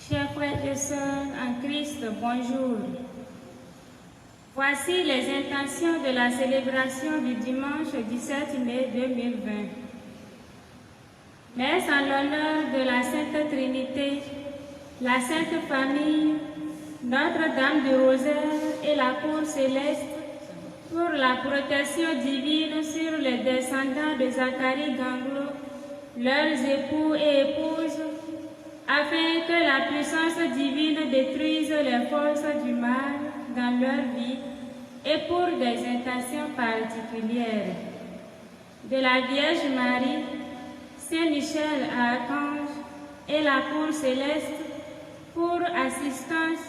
Chers frères et sœurs en Christ, bonjour. Voici les intentions de la célébration du dimanche 17 mai 2020. Messe en l'honneur de la Sainte Trinité, la Sainte Famille, Notre-Dame du Rosaire et la Cour céleste pour la protection divine sur les descendants de Zacharie Ganglo, leurs époux et épouses, afin que la puissance divine détruise les forces du mal dans leur vie et pour des intentions particulières. De la Vierge Marie, Saint Michel Archange et la Cour céleste pour assistance,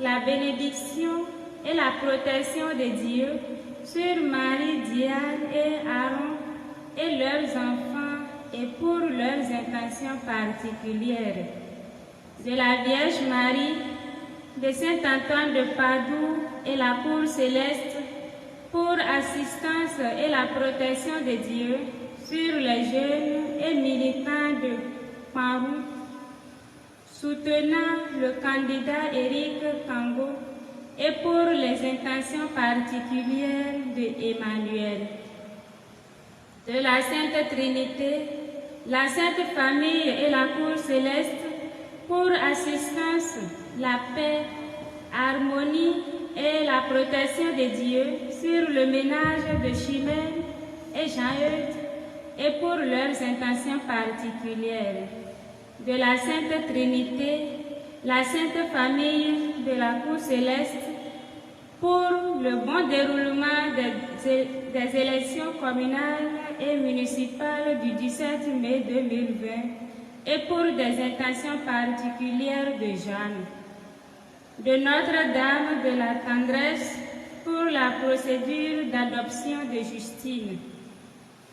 la bénédiction et la protection de Dieu sur Marie, Diane et Aaron et leurs enfants et pour leurs intentions particulières. De la Vierge Marie, de Saint Antoine de Padoue et la Cour céleste pour assistance et la protection de Dieu sur les jeunes et militants de Parou, soutenant le candidat Éric Kango et pour les intentions particulières d'Emmanuel. De la Sainte Trinité, la Sainte Famille et la Cour céleste pour assistance, la paix, harmonie et la protection de Dieu sur le ménage de Chimène et Jean-Eudes et pour leurs intentions particulières. De la Sainte Trinité, la Sainte Famille de la Cour céleste pour le bon déroulement des élections communales et municipales du 17 mai 2020 et pour des intentions particulières de Jeanne. De Notre-Dame de la Tendresse pour la procédure d'adoption de Justine.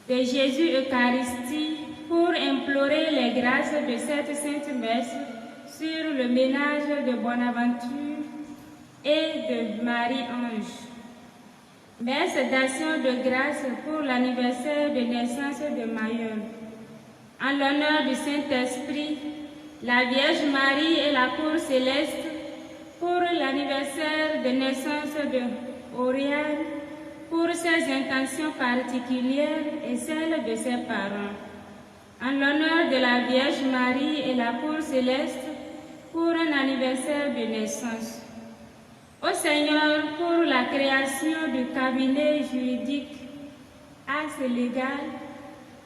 De Jésus Eucharistie pour implorer les grâces de cette sainte messe sur le ménage de Bonaventure et de Marie-Ange. Messe d'action de grâce pour l'anniversaire de naissance de Mayol. En l'honneur du Saint-Esprit, la Vierge Marie et la Cour céleste pour l'anniversaire de naissance de Oriane, pour ses intentions particulières et celles de ses parents. En l'honneur de la Vierge Marie et la Cour céleste pour un anniversaire de naissance. Au Seigneur pour la création du cabinet juridique As Légal,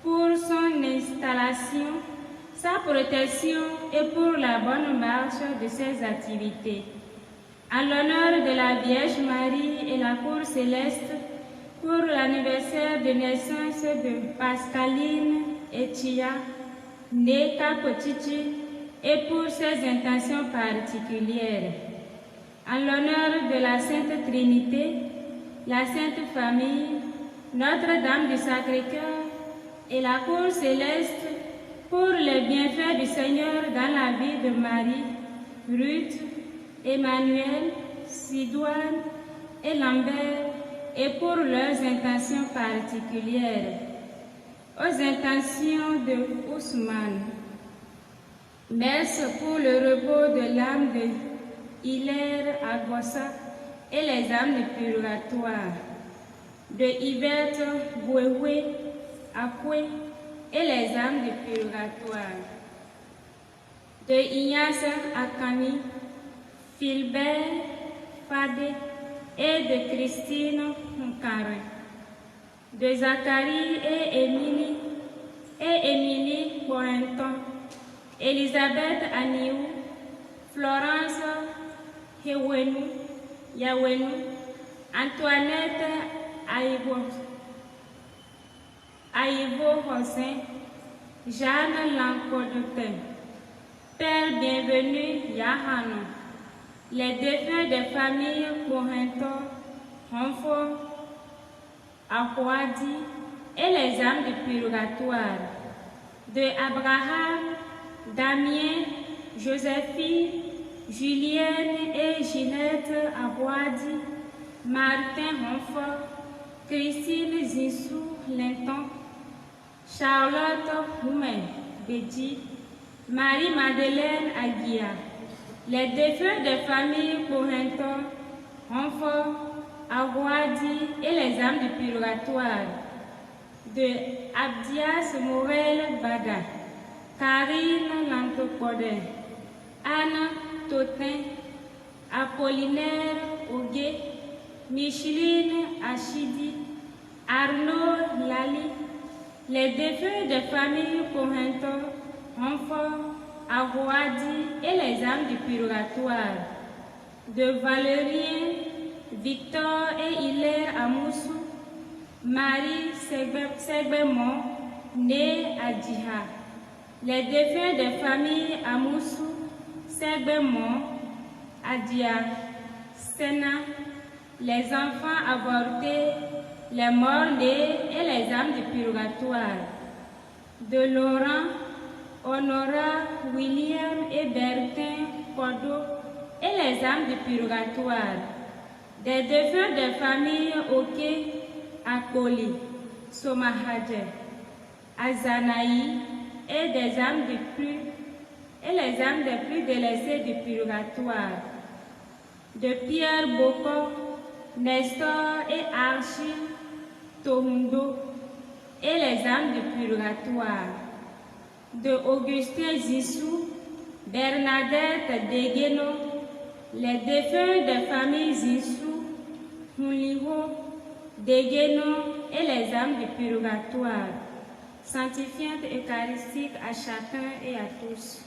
pour son installation, sa protection et pour la bonne marche de ses activités. En l'honneur de la Vierge Marie et la Cour céleste, pour l'anniversaire de naissance de Pascaline et Chia, née Capotici, et pour ses intentions particulières. En l'honneur de la Sainte Trinité, la Sainte Famille, Notre-Dame du Sacré-Cœur et la Cour céleste, pour les bienfaits du Seigneur dans la vie de Marie, Ruth, Emmanuel, Sidoine et Lambert, et pour leurs intentions particulières. Aux intentions de Ousmane. Messe pour le repos de l'âme de Hilaire Agossa et les âmes de purgatoire. De Yvette Bouéoué Akoué et les âmes de purgatoire. De Ignace Akani, Philbert Fadé et de Christine Nkare. De Zacharie et Émilie Borenton, Elisabeth Aniou, Florence Yawenu, Antoinette Aïbo Hossein, Jeanne Lancodotin, Père bienvenu Yahano, les défunts des familles Corinto, Honfo, Akwadi et les âmes du purgatoire. De Abraham, Damien, Joséphine, Julienne et Ginette Abouadi, Martin Honfort, Christine Zinsou Linton, Charlotte Houmen Bédi, Marie-Madeleine Aguia, Les défunts des familles Cohenton, Renfort, Agouadi et les âmes du purgatoire, de Abdias Morel Baga, Karine Lantopodin, Anne Totin, Apollinaire Ogué, Micheline Achidi, Arnaud Lali, les défunts des familles Cohenton, Renfort, Agouadi et les âmes du purgatoire, de Valérien, Victor et Hilaire Amoussou, Marie Segbemont, née à Djiha, les défunts des familles Amoussou, Segbemont, Adia, Sena, les enfants avortés, les morts-nés et les âmes du purgatoire, de Laurent, Honora, William et Bertin Kodo et les âmes du purgatoire, des défunts des familles Oké, Akoli, Somahadje, Azanaï et des âmes des plus délaissées du purgatoire, de Pierre Boko, Nestor et Archie Tohundo et les âmes du purgatoire, de Augustin Zissou, Bernadette Degueno, les défunts des familles Zissou, Mouliho, Degueno et les âmes du purgatoire, sanctifiante eucharistique à chacun et à tous.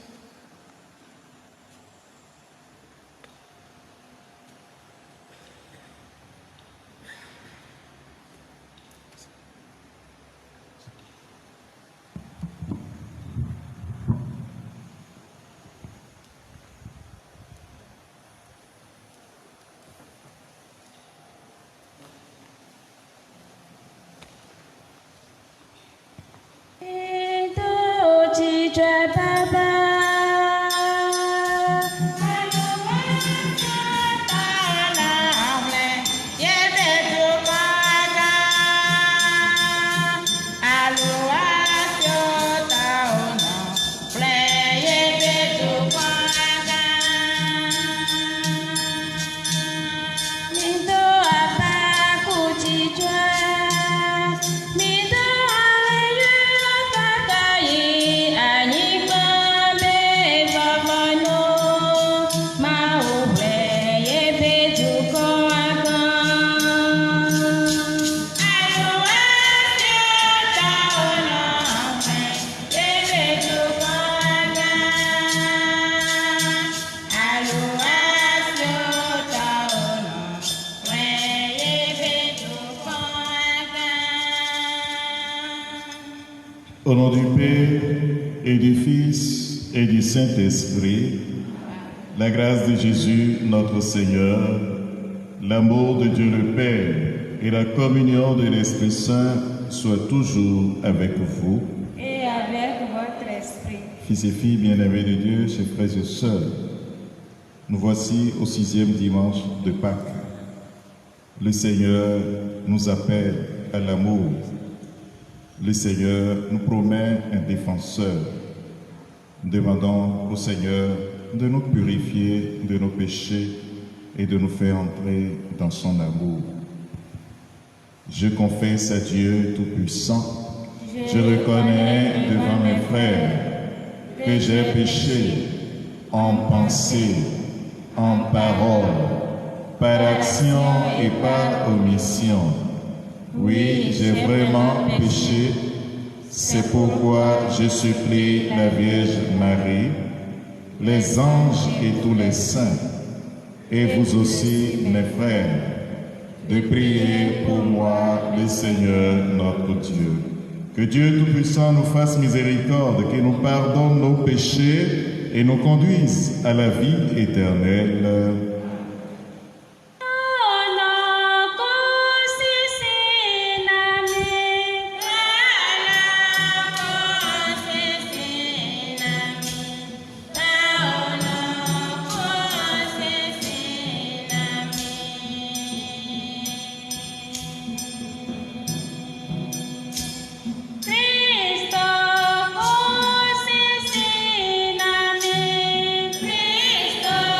Au nom du Père et du Fils et du Saint-Esprit, la grâce de Jésus notre Seigneur, l'amour de Dieu le Père et la communion de l'Esprit Saint soient toujours avec vous. Et avec votre esprit. Fils et filles bien-aimés de Dieu, chers frères et sœurs, nous voici au 6e dimanche de Pâques. Le Seigneur nous appelle à l'amour. Le Seigneur nous promet un défenseur. Demandons au Seigneur de nous purifier de nos péchés et de nous faire entrer dans son amour. Je confesse à Dieu Tout-Puissant, je reconnais devant mes frères que j'ai péché en pensée, en parole, par action et par omission. Oui, j'ai vraiment péché, c'est pourquoi je supplie la Vierge Marie, les anges et tous les saints, et vous aussi, mes frères, de prier pour moi, le Seigneur notre Dieu. Que Dieu Tout-Puissant nous fasse miséricorde, qu'il nous pardonne nos péchés et nous conduise à la vie éternelle. Cristo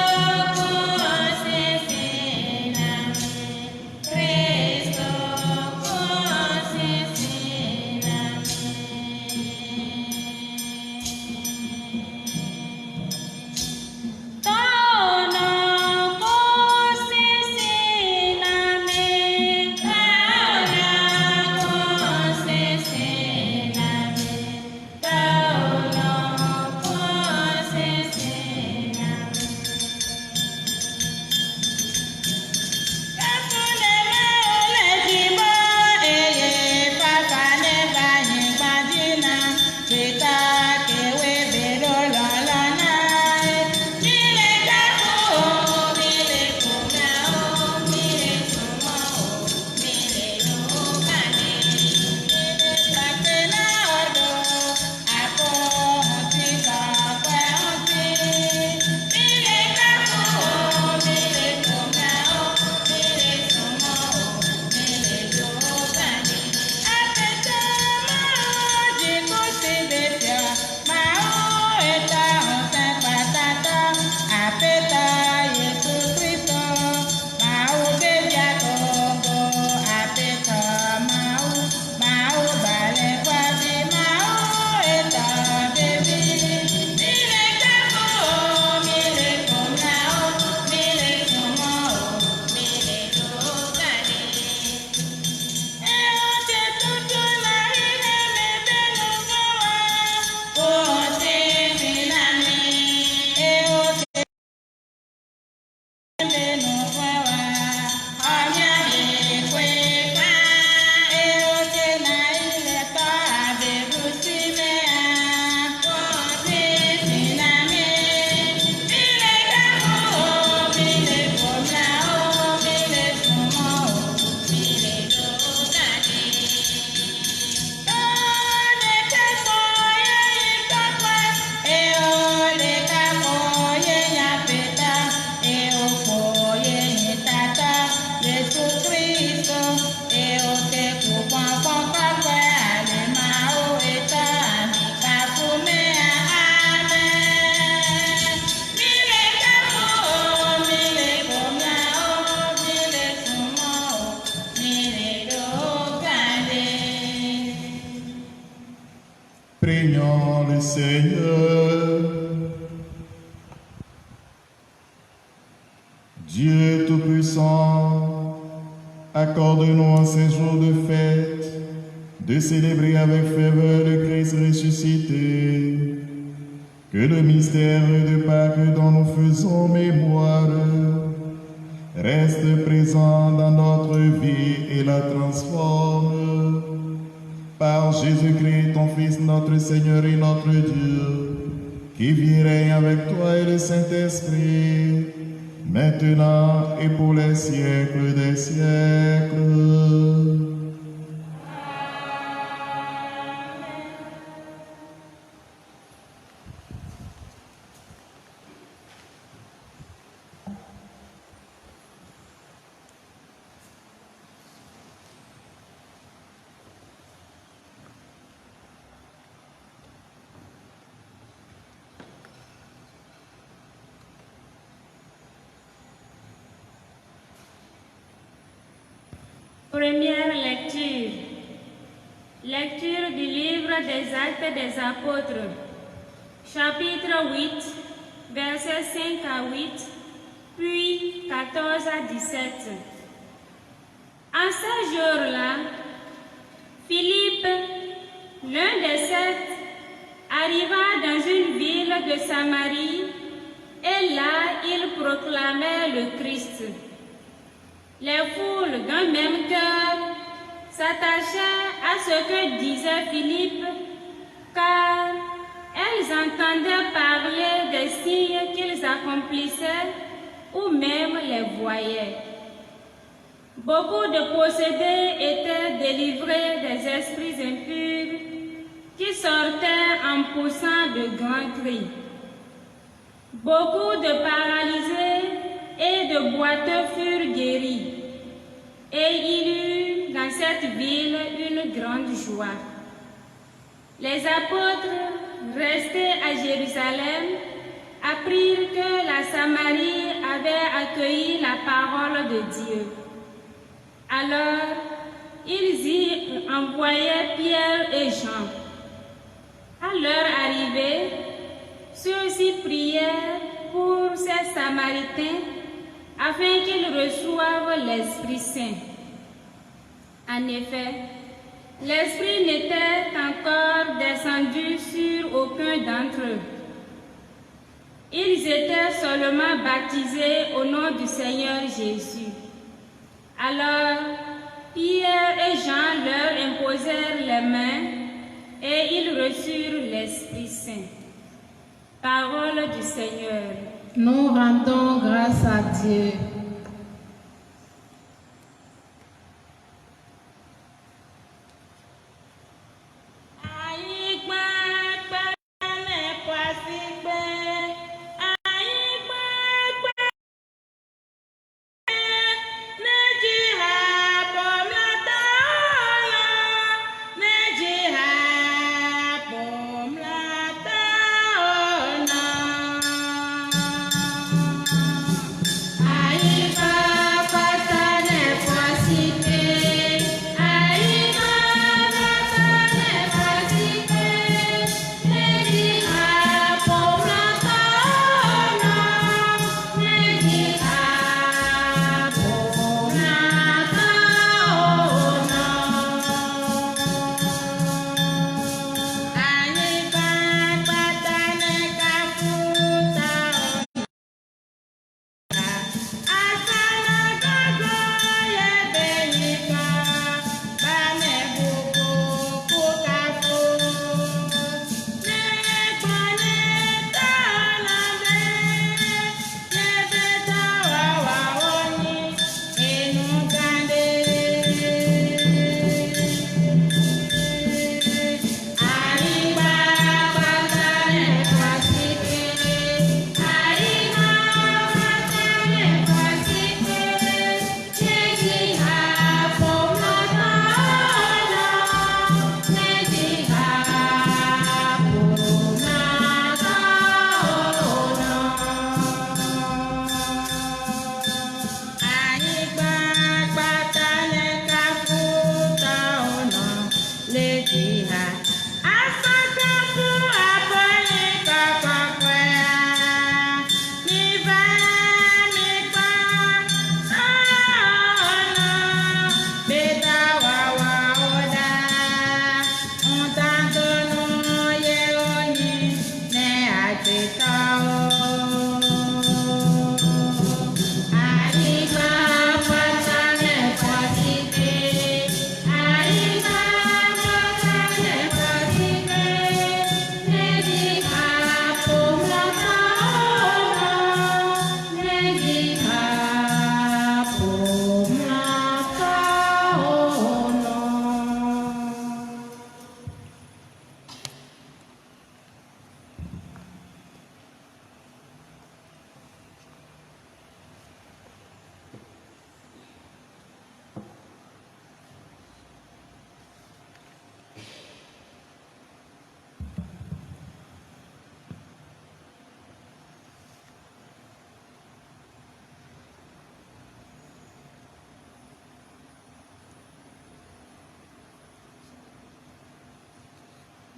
prions le Seigneur. Dieu Tout-Puissant, accorde-nous en ces jours de fête de célébrer avec ferveur le Christ ressuscité. Que le mystère de Pâques dont nous faisons mémoire reste présent dans notre vie et la transforme. Par Jésus-Christ, ton Fils, notre Seigneur et notre Dieu, qui vit et règne avec toi et le Saint-Esprit, maintenant et pour les siècles des siècles. Première lecture. Lecture du livre des Actes des Apôtres, chapitre 8, versets 5 à 8, puis 14 à 17. En ce jour-là, Philippe, l'un des 7, arriva dans une ville de Samarie, et là il proclamait le Christ. Les foules d'un même cœur s'attachaient à ce que disait Philippe, car elles entendaient parler des signes qu'ils accomplissaient ou même les voyaient. Beaucoup de possédés étaient délivrés des esprits impurs qui sortaient en poussant de grands cris. Beaucoup de paralysés et de boiteux furent guéris, et il y eut dans cette ville une grande joie. Les apôtres, restés à Jérusalem, apprirent que la Samarie avait accueilli la parole de Dieu. Alors, ils y envoyaient Pierre et Jean. À leur arrivée, ceux-ci prièrent pour ces Samaritains afin qu'ils reçoivent l'Esprit Saint. En effet, l'Esprit n'était encore descendu sur aucun d'entre eux. Ils étaient seulement baptisés au nom du Seigneur Jésus. Alors, Pierre et Jean leur imposèrent les mains et ils reçurent l'Esprit Saint. Parole du Seigneur. Nous rendons grâce à Dieu. Aye.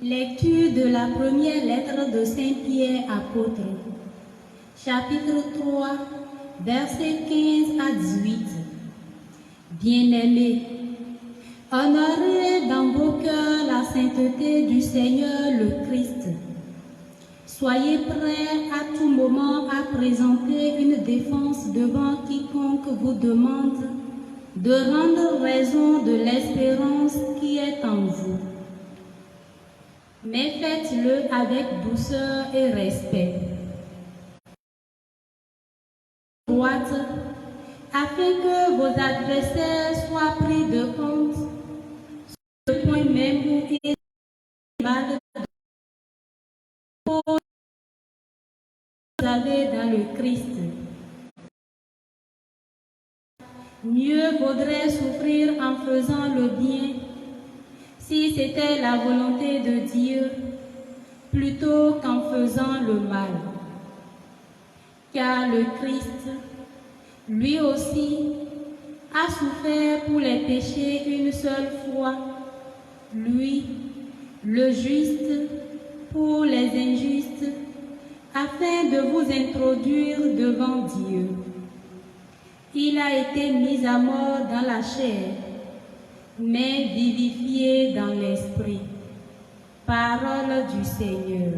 Lecture de la première lettre de Saint Pierre apôtre, chapitre 3, versets 15 à 18. Bien-aimés, honorez dans vos cœurs la sainteté du Seigneur le Christ. Soyez prêts à tout moment à présenter une défense devant quiconque vous demande de rendre raison de l'espérance qui est en vous. Mais faites-le avec douceur et respect. Droite, afin que vos adversaires soient pris de honte, sur le point même où ils mal vous avez dans le Christ. Mieux vaudrait souffrir en faisant le bien, si c'était la volonté de Dieu, plutôt qu'en faisant le mal. Car le Christ, lui aussi, a souffert pour les péchés une seule fois, lui, le juste, pour les injustes, afin de vous introduire devant Dieu. Il a été mis à mort dans la chair, mais vivifié dans l'esprit. Parole du Seigneur.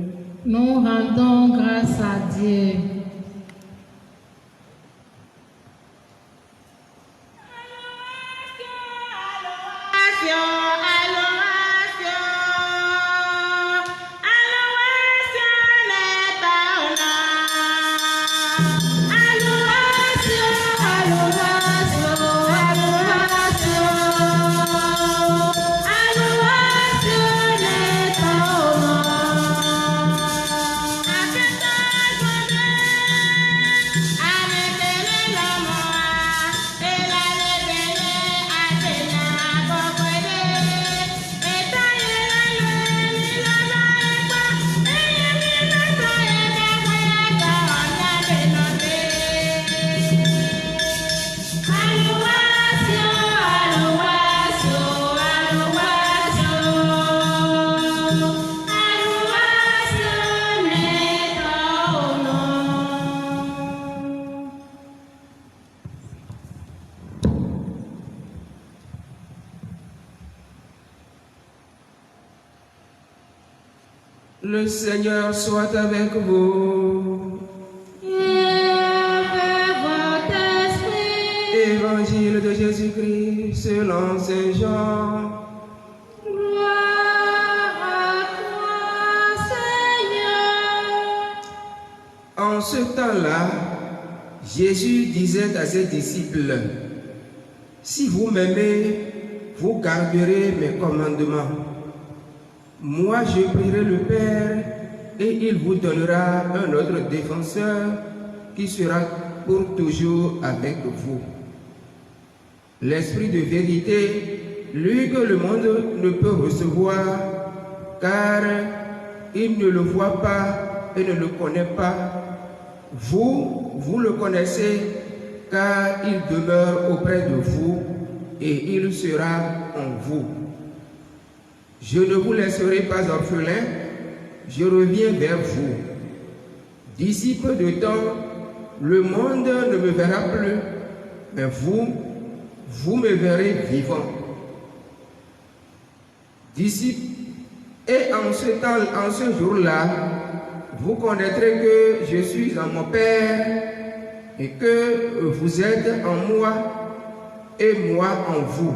Nous rendons grâce à Dieu. Le Seigneur soit avec vous. Et avec votre esprit. Évangile de Jésus-Christ selon Saint Jean. Gloire à toi, Seigneur. En ce temps-là, Jésus disait à ses disciples, « Si vous m'aimez, vous garderez mes commandements. Moi, je prierai le Père et il vous donnera un autre défenseur qui sera pour toujours avec vous. L'Esprit de vérité, lui que le monde ne peut recevoir, car il ne le voit pas et ne le connaît pas. Vous le connaissez, car il demeure auprès de vous et il sera en vous. Je ne vous laisserai pas orphelins, je reviens vers vous. D'ici peu de temps, le monde ne me verra plus, mais vous me verrez vivant. D'ici, et en ce jour-là, vous connaîtrez que je suis en mon Père et que vous êtes en moi et moi en vous.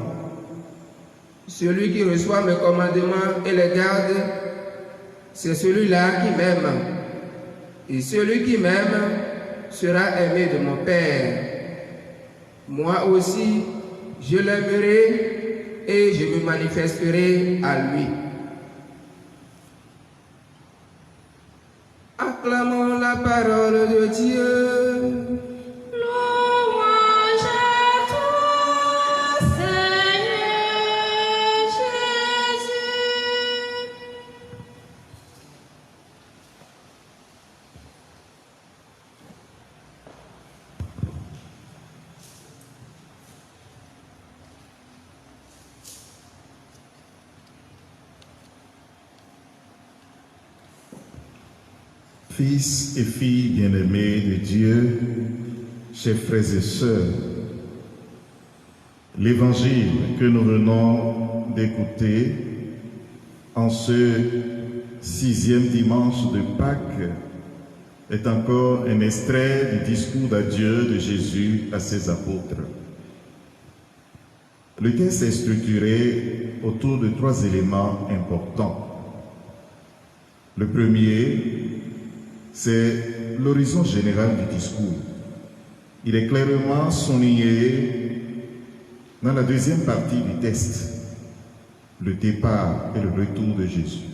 Celui qui reçoit mes commandements et les garde, c'est celui-là qui m'aime. Et celui qui m'aime sera aimé de mon Père. Moi aussi, je l'aimerai et je me manifesterai à lui. Acclamons la parole de Dieu. Louange à toi, Seigneur Jésus. Fils et filles bien-aimés de Dieu, chers frères et sœurs, l'évangile que nous venons d'écouter en ce 6e dimanche de Pâques est encore un extrait du discours d'adieu de Jésus à ses apôtres. Le texte est structuré autour de 3 éléments importants. Le premier, c'est l'horizon général du discours. Il est clairement souligné dans la deuxième partie du texte, le départ et le retour de Jésus.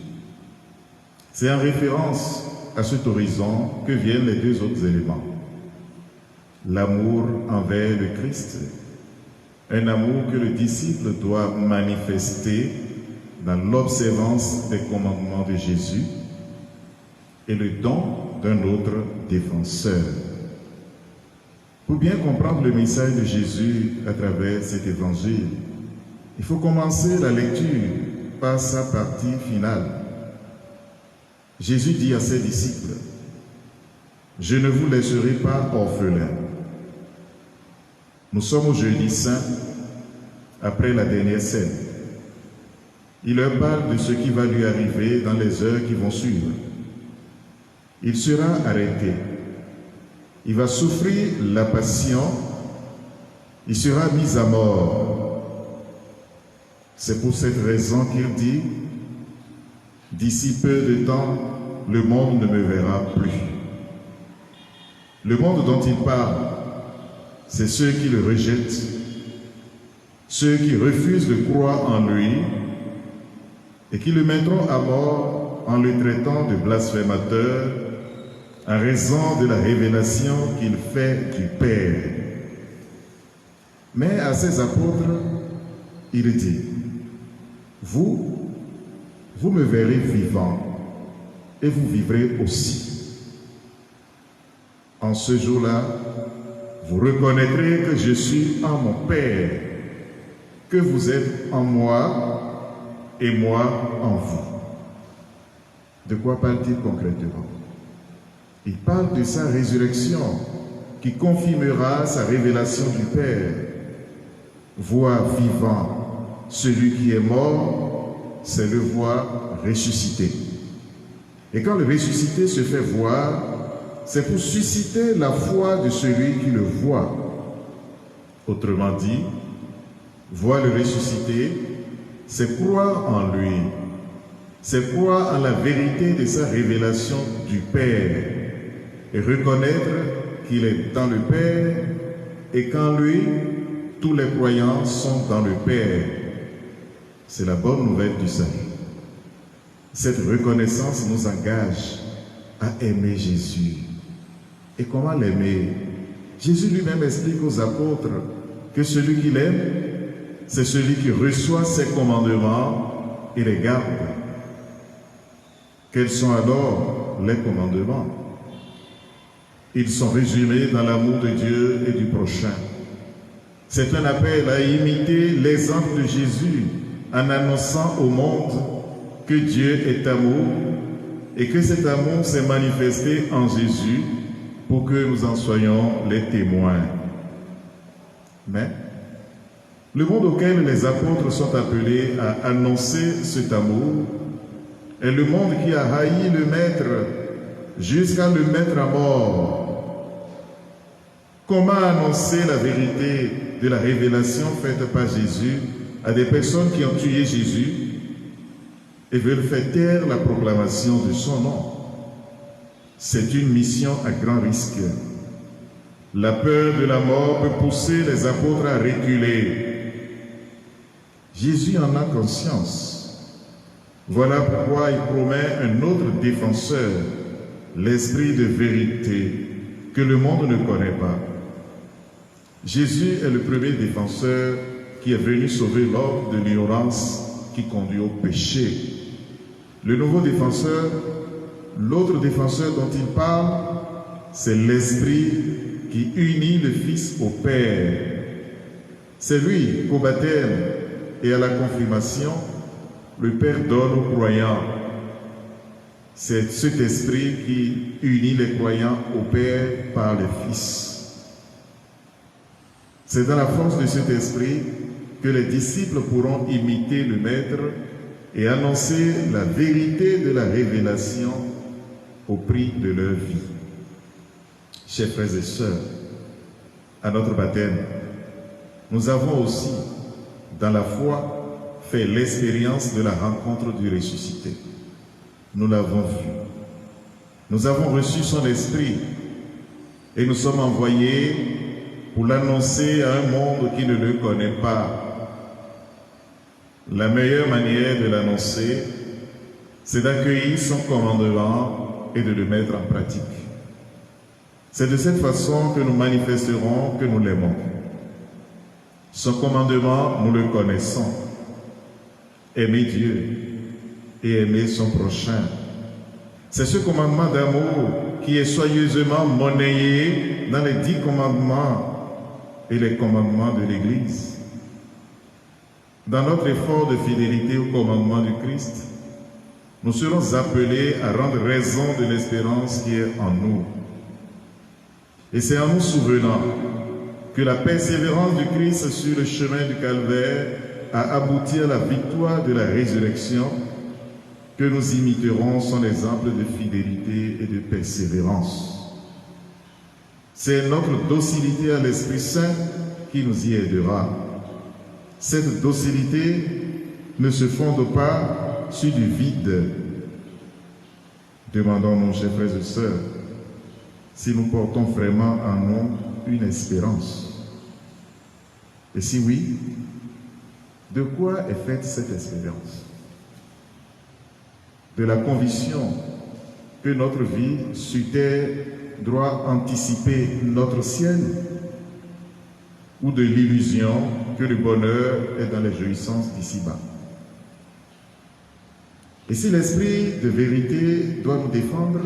C'est en référence à cet horizon que viennent les 2 autres éléments. L'amour envers le Christ, un amour que le disciple doit manifester dans l'observance des commandements de Jésus, et le don d'un autre défenseur. Pour bien comprendre le message de Jésus à travers cet évangile, il faut commencer la lecture par sa partie finale. Jésus dit à ses disciples, « Je ne vous laisserai pas orphelins. » Nous sommes au jeudi saint, après la dernière scène. Il leur parle de ce qui va lui arriver dans les heures qui vont suivre. Il sera arrêté. Il va souffrir la passion. Il sera mis à mort. C'est pour cette raison qu'il dit, « D'ici peu de temps, le monde ne me verra plus. » Le monde dont il parle, c'est ceux qui le rejettent, ceux qui refusent de croire en lui et qui le mettront à mort en le traitant de blasphémateur en raison de la révélation qu'il fait du Père. Mais à ses apôtres, il dit, « Vous me verrez vivant et vous vivrez aussi. En ce jour-là, vous reconnaîtrez que je suis en mon Père, que vous êtes en moi et moi en vous. » De quoi parle-t-il concrètement? Il parle de sa résurrection qui confirmera sa révélation du Père. Voir vivant celui qui est mort, c'est le voir ressuscité. Et quand le ressuscité se fait voir, c'est pour susciter la foi de celui qui le voit. Autrement dit, voir le ressuscité, c'est croire en lui, c'est croire en la vérité de sa révélation du Père et reconnaître qu'il est dans le Père et qu'en lui, tous les croyants sont dans le Père. C'est la bonne nouvelle du salut. Cette reconnaissance nous engage à aimer Jésus. Et comment l'aimer? Jésus lui-même explique aux apôtres que celui qu'il aime, c'est celui qui reçoit ses commandements et les garde. Quels sont alors les commandements? Ils sont résumés dans l'amour de Dieu et du prochain. C'est un appel à imiter l'exemple de Jésus en annonçant au monde que Dieu est amour et que cet amour s'est manifesté en Jésus pour que nous en soyons les témoins. Mais le monde auquel les apôtres sont appelés à annoncer cet amour est le monde qui a haï le Maître jusqu'à le mettre à mort. Comment annoncer la vérité de la révélation faite par Jésus à des personnes qui ont tué Jésus et veulent faire taire la proclamation de son nom? C'est une mission à grand risque. La peur de la mort peut pousser les apôtres à reculer. Jésus en a conscience. Voilà pourquoi il promet un autre défenseur, l'Esprit de vérité, que le monde ne connaît pas. Jésus est le premier défenseur qui est venu sauver l'homme de l'ignorance qui conduit au péché. Le nouveau défenseur, l'autre défenseur dont il parle, c'est l'Esprit qui unit le Fils au Père. C'est lui qu'au baptême et à la confirmation, le Père donne aux croyants. C'est cet esprit qui unit les croyants au Père par le Fils. C'est dans la force de cet esprit que les disciples pourront imiter le Maître et annoncer la vérité de la révélation au prix de leur vie. Chers frères et sœurs, à notre baptême, nous avons aussi, dans la foi, fait l'expérience de la rencontre du ressuscité. Nous l'avons vu. Nous avons reçu son esprit et nous sommes envoyés pour l'annoncer à un monde qui ne le connaît pas. La meilleure manière de l'annoncer, c'est d'accueillir son commandement et de le mettre en pratique. C'est de cette façon que nous manifesterons que nous l'aimons. Son commandement, nous le connaissons. Aimer Dieu et aimer son prochain. C'est ce commandement d'amour qui est soigneusement monnayé dans les 10 commandements et les commandements de l'Église. Dans notre effort de fidélité au commandement du Christ, nous serons appelés à rendre raison de l'espérance qui est en nous. Et c'est en nous souvenant que la persévérance du Christ sur le chemin du calvaire a abouti à la victoire de la résurrection que nous imiterons son exemple de fidélité et de persévérance. C'est notre docilité à l'Esprit Saint qui nous y aidera. Cette docilité ne se fonde pas sur du vide. Demandons-nous, chers frères et sœurs, si nous portons vraiment en nous une espérance. Et si oui, de quoi est faite cette espérance? De la conviction que notre vie sur terre doit anticiper notre ciel, ou de l'illusion que le bonheur est dans les jouissances d'ici-bas. Et si l'esprit de vérité doit nous défendre,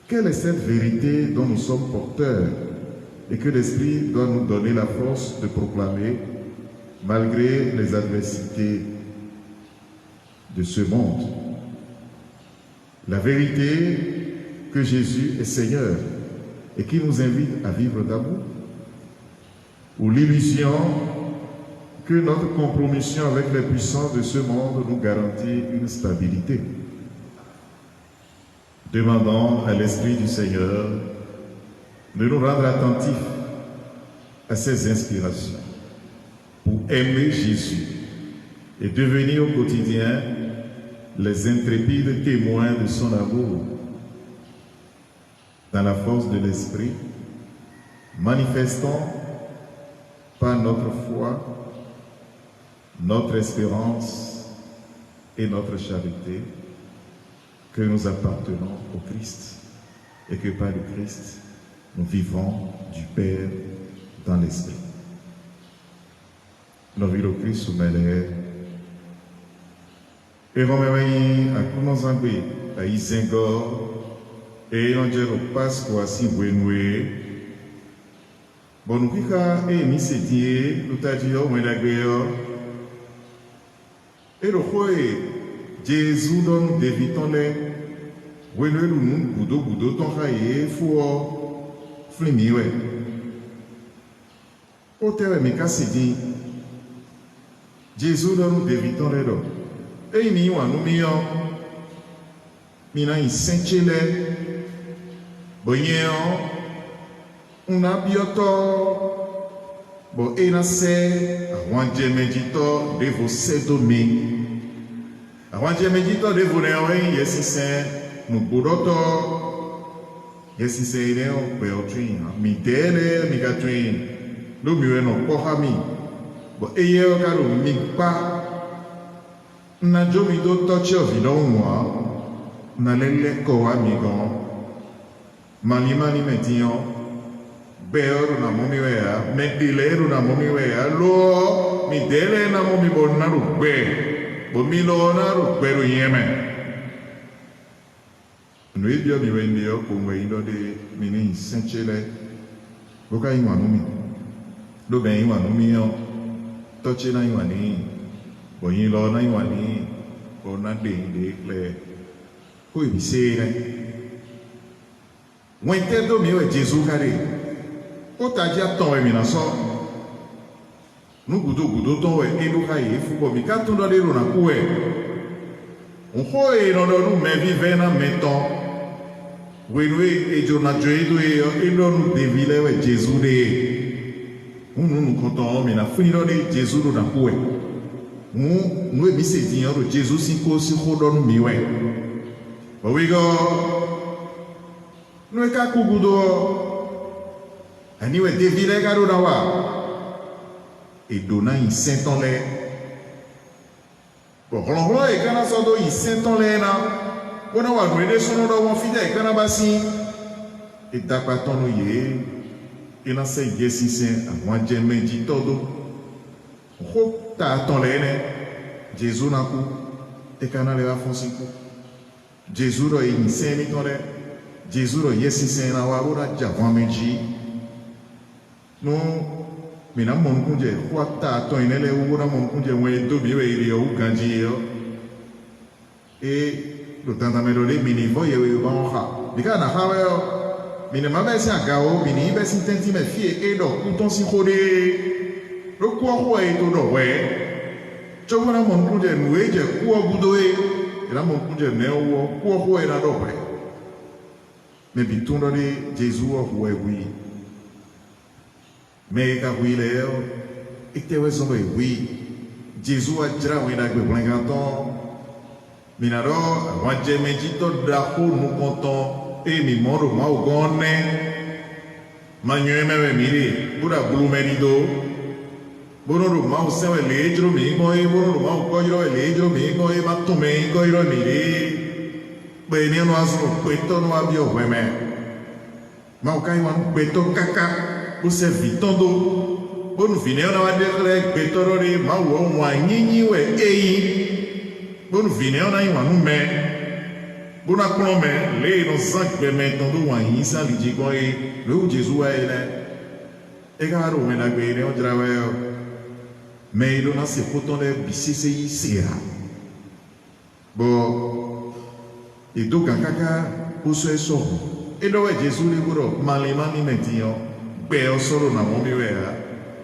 quelle est cette vérité dont nous sommes porteurs et que l'esprit doit nous donner la force de proclamer malgré les adversités de ce monde? La vérité que Jésus est Seigneur et qui nous invite à vivre d'amour, ou l'illusion que notre compromission avec les puissances de ce monde nous garantit une stabilité. Demandons à l'Esprit du Seigneur de nous rendre attentifs à ces inspirations pour aimer Jésus et devenir au quotidien les intrépides témoins de son amour. Dans la force de l'Esprit, manifestons par notre foi, notre espérance et notre charité que nous appartenons au Christ et que par le Christ, nous vivons du Père dans l'Esprit. Nous vivons au Christ sous mêlée. Et nous avons à Koumazambé, à Isengor, et nous avons Pasco à Sibouenoué. Bon, nous avons mis ces dieux, nous avons dit, nous avons et le roi Jésus donne des vitons-les. Oui, nous boudou, ton raillé, fou, flimiwe. Au terme, mais qu'est-ce qu'il dit? Jésus donne des vitons-les. Et il y a nous mions. Mina, il s'enchile. Bonyen, on a bioto. Bon, et là, c'est avant de méditer de vos sédomi. Avant de méditer de vos néoïs, yes, c'est nous boudoto. Yes, c'est il est au péotrin. Midele, migatrin. Nous mieux non pohami. Bon, et hier, car nous migpa. N'a jamais d'autre chose, non, moi. N'a l'élé koa migon. Manima ni médion. Beoro na momi wea, medilero na momi wea, lo mi dele na momi bona rugbe, bo mi lo na rugbe ru yeme. Nui dio mi wendio kumwe indo de mini senchele, boka iwa numi, lo ben iwa numi yo, toche na iwa ni, bo yin lo na iwa ni, bo na de le. ko ibisere wente do mi we Jésus kare o ta ja ton e mi na so nu gudo ton we e lu ka ye fu bo mi ka tun do le ro na ku e on ho e no do nu me vive na meton we nu e jo na jo e do e lo nu de vile we Jésus de nu konton mi na funi do de Jésus do na ku e nu e mi se din ro Jésus si ko si ho do nu mi we but we go no ka kugudo aniwe devile garo na wa e dona in Saint-Anlè bon rollo e kana so do in Saint-Anlè na bona wa grede sono do won fide kana basi e dapaton no ye e na se yesi sen àwọn je meji todo ho ta ton le ne Jésus na ku e kana le va fonsiku Jésus ro in Saint-Anlè Jésus ro yesi sen na wa ora javan meji no mina mon kunje kwata to inele ora mon kunje we do bi we iri o ganji yo e lo tanta me lo le mini voye we ba ha bika na ha we mini ma be si agao mini be si tenti me fie e do kuton si khode lo kwa ho e to do we cho na mon kunje nuwe je kwa gudo e la mon kunje ne wo kwa ho e na do we mais bitundo de Jésus o we oui mais ka oui le ite we so oui Jésus a jira we na gbe blangaton minaro wa je mejito da ko nu konton e mi moro ma o gonne manyo me mire bura bulu merido bono ro ma o se we le jro mi mo e bono ro ma o ko jro le jro mi mo e ma to me ko jro mire be ni no aso peto no abio weme ma o kai wan peto kaka o se vitando bonu vine na wa dekle peto ro ri ma wo wa nyinyi we eyi bonu vine na yi wan me bona klo me le no zank be me tondo wa yin sa li ji ko e lo Jésus wa ele e ga ro me na gbe ne o drawe me lo na se potone bisese yi sia bo e do kaka o so eso e do we Jésus le goro mali mani metio be o soro na mo mi we a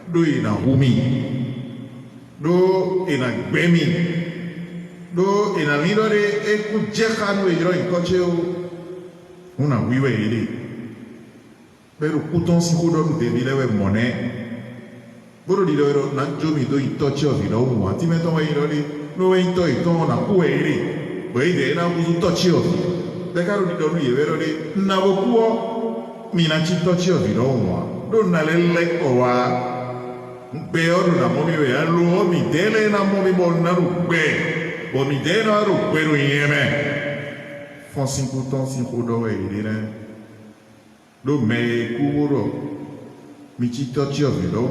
do ina humi do ina gbemi do ina lidore e ku jekanu e jero in kocheo una wiwe ile pero kuton si ko do de bile we mone boro di do na jomi do itoche of ino mu ati meto we iro di no we ito na ku e ile we de na ku toche of de karo di do ye vero di na bo kuo mi na chi toche of ino mu do na le ko wa beoru na mo mi we alu mi dele na mo mi bon na ru be o mi de na ru pero yeme fon 5 temps 5 do we ile do me kuuro mi chi toche of ino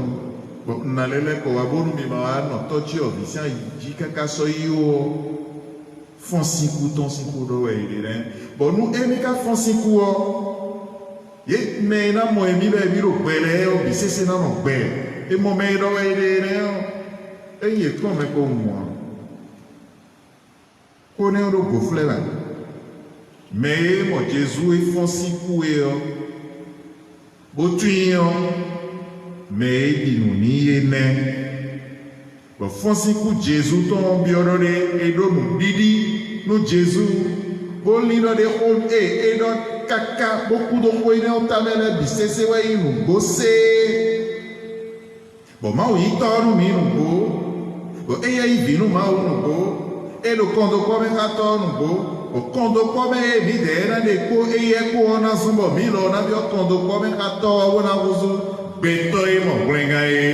bo na le ko wa bonu mi ma no toche of sia ji kaka so yo fon 5 temps 5 do we ile bo nu emi ka fon 5 o ye me na mo emi be bi ro pele o bi sese na no pe e mo me do we ile e ye ko me ko mo ko ne ro go fleva me mo Jésus e fon 5 e o bo tuyo me bi nu ni ene bo fon 5 Jésus ton bi orore e do nu didi no Jésus bo li do de o e do kaka beaucoup de fois il on tamele bisese wa inu gose bo ma o itoru mi nu bo e ya ivinu ma o nu bo e lo kondo ko me hato nu bo o kondo ko me mi de na de ko e ye ko na zumbo mi lo na bi o kondo ko me hato o na uzu beto e mo brenga e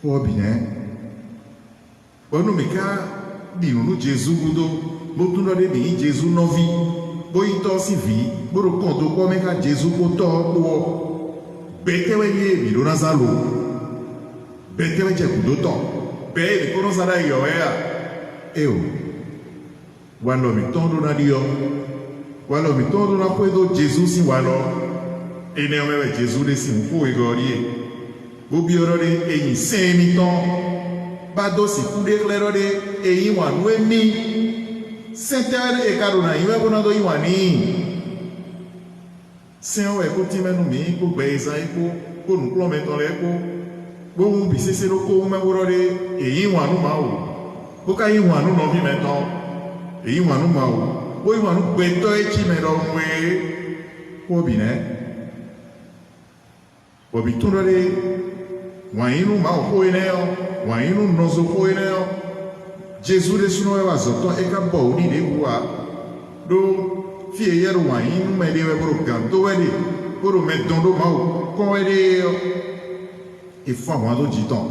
o bine bo nu mi ka di nu Jésus gudo bo tu no de bi Jésus no vi boyi to si vi boro kondo ko me ka Jésus ko to ko betewe ye mi do na zalo betewe je ku do to be ni ko no zara yo ya eu walo mi tondo na dio walo mi tondo na puedo Jésus si walo ene o me Jésus de si mu ko e gorie bo bi orore e yin se mi ton ba do si ku de klero de e yin wa nu emi Saint-Terre et Carona, il va prendre Iwani. Saint-Oue, écoutez, mais nous, mais pour Béza, pour nous plomber dans les cours, pour nous bisser, c'est le cours, mais vous aurez, et Iwanu Mao. Pourquoi Iwanu non vit maintenant? Et Iwanu Mao. Pour Iwanu, Beto et Chimero, pour bien, pour bien, tout le monde, Wainu Mao, pour Wainu Nozo, pour Jésus de Suno wa zoto e ka bo ni de bua do fie yero wa inu me de bro ganto we de bro me dondo ma ko we de e fa wa do jiton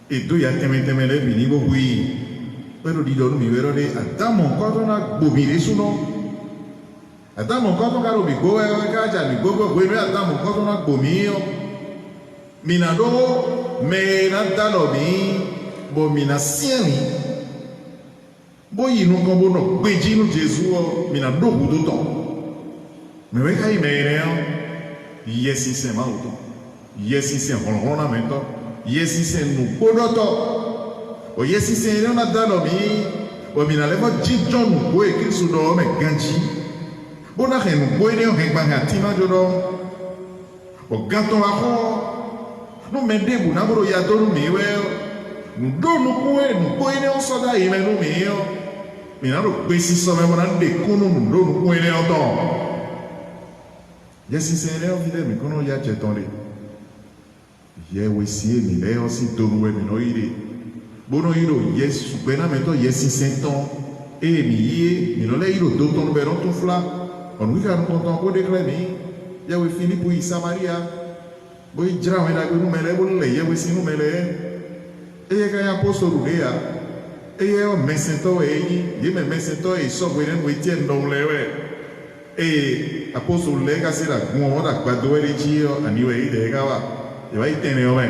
e do ya teme le bini bo bui pero di do mi vero de adamo ko to na bo mi de suno adamo ko to ka ro bi go e ka ja mi go go me adamo ko to na bo mi yo minado me na dalo mi bo mina sieni bo yinu kan bo no gbeji nu Jesu o mina do gudo to me we kai me re o yesi se ma uto yesi se hon na mento yesi se nu bodo to o yesi se re na dalo mi bo mina le mo ji john nu bo e Kristo do me ganji bo na he nu bo e o he banga ti ma jodo o gato a ho no me debu na bro ya do mi we nous donnons nous pouvons en soda et nous meilleurs mais nous précis sommes maintenant des cons nous nous pouvons en temps yes c'est là on mais quand on y a jetonné hier aussi mais là aussi donne ouais mais non il est bon non il yes ben mais toi yes 5 ans et mais non là il est d'autres nous verrons tout fla on nous quand on entend pour déclarer il y a eu fini pour Samaria boy jira mais là nous mais là bon là il y a aussi nous mais là eye ka ya apostolo de ya eye o mesento eyi ye me mesento e so we ren we tie no lewe e apostolo le ka se la gun da gbado e ji o ani we ide ka wa e wa itene o me